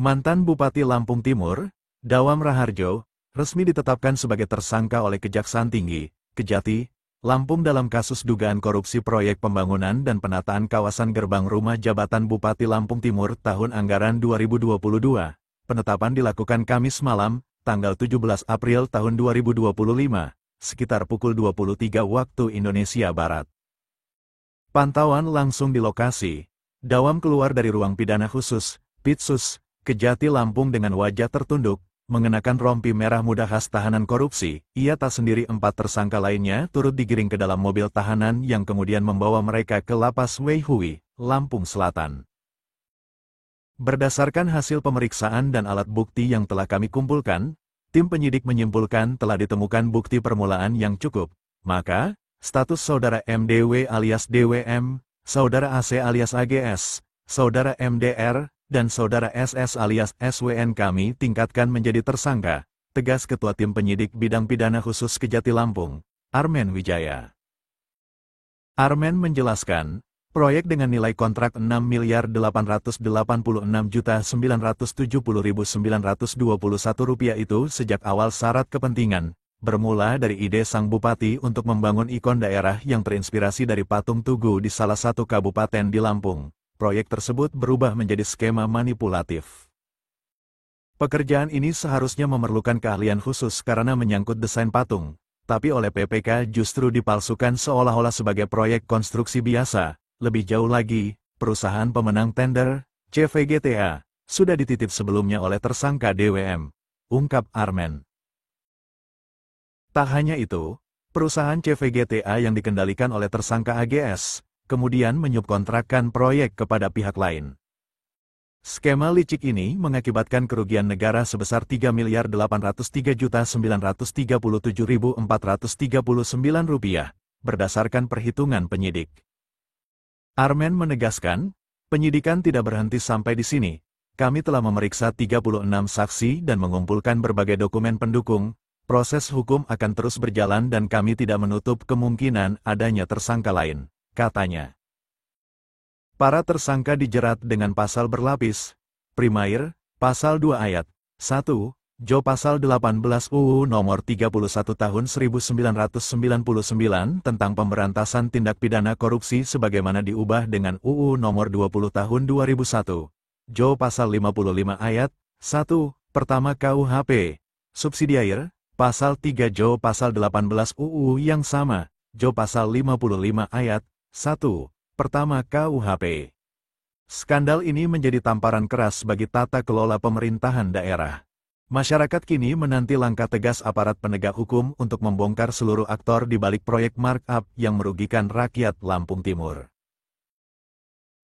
Mantan Bupati Lampung Timur, Dawam Raharjo, resmi ditetapkan sebagai tersangka oleh Kejaksaan Tinggi, Kejati, Lampung dalam kasus dugaan korupsi proyek pembangunan dan penataan kawasan gerbang rumah jabatan Bupati Lampung Timur tahun anggaran 2022. Penetapan dilakukan Kamis malam, tanggal 17 April tahun 2025, sekitar pukul 23 waktu Indonesia Barat. Pantauan langsung di lokasi, Dawam keluar dari ruang pidana khusus, Pitsus, Kejati Lampung dengan wajah tertunduk, mengenakan rompi merah muda khas tahanan korupsi. Ia tak sendiri, 4 tersangka lainnya turut digiring ke dalam mobil tahanan yang kemudian membawa mereka ke Lapas Weihui, Lampung Selatan. Berdasarkan hasil pemeriksaan dan alat bukti yang telah kami kumpulkan, tim penyidik menyimpulkan telah ditemukan bukti permulaan yang cukup. Maka, status saudara MDW alias DWM, saudara AC alias AGS, saudara MDR, dan saudara SS alias SWN kami tingkatkan menjadi tersangka, tegas Ketua Tim Penyidik Bidang Pidana Khusus Kejati Lampung, Armen Wijaya. Armen menjelaskan, proyek dengan nilai kontrak Rp6.886.970.921 itu sejak awal syarat kepentingan, bermula dari ide sang bupati untuk membangun ikon daerah yang terinspirasi dari patung Tugu di salah satu kabupaten di Lampung. Proyek tersebut berubah menjadi skema manipulatif. Pekerjaan ini seharusnya memerlukan keahlian khusus karena menyangkut desain patung, tapi oleh PPK justru dipalsukan seolah-olah sebagai proyek konstruksi biasa. Lebih jauh lagi, perusahaan pemenang tender, CVGTA, sudah dititip sebelumnya oleh tersangka DWM, ungkap Armen. Tak hanya itu, perusahaan CVGTA yang dikendalikan oleh tersangka AGS, kemudian menyubkontrakkan proyek kepada pihak lain. Skema licik ini mengakibatkan kerugian negara sebesar Rp3.803.937.439, berdasarkan perhitungan penyidik. Armen menegaskan, penyidikan tidak berhenti sampai di sini. Kami telah memeriksa 36 saksi dan mengumpulkan berbagai dokumen pendukung. Proses hukum akan terus berjalan dan kami tidak menutup kemungkinan adanya tersangka lain, katanya. Para tersangka dijerat dengan pasal berlapis. Primair, pasal 2 ayat 1, Jo pasal 18 UU nomor 31 tahun 1999 tentang pemberantasan tindak pidana korupsi sebagaimana diubah dengan UU nomor 20 tahun 2001. Jo pasal 55 ayat 1, pertama KUHP. Subsidiair, pasal 3 Jo pasal 18 UU yang sama, Jo pasal 55 ayat 1, pertama KUHP. Skandal ini menjadi tamparan keras bagi tata kelola pemerintahan daerah. Masyarakat kini menanti langkah tegas aparat penegak hukum untuk membongkar seluruh aktor di balik proyek markup yang merugikan rakyat Lampung Timur.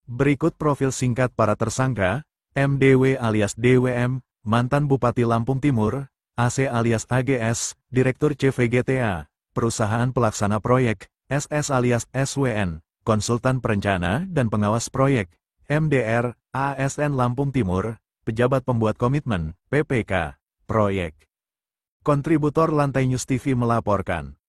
Berikut profil singkat para tersangka: MDW alias DWM, mantan Bupati Lampung Timur; AC alias AGS, Direktur CVGTA, Perusahaan Pelaksana Proyek; SS alias SWN, Konsultan Perencana dan Pengawas Proyek; MDR, ASN Lampung Timur, Pejabat Pembuat Komitmen, PPK, Proyek. Kontributor Lantai News TV melaporkan.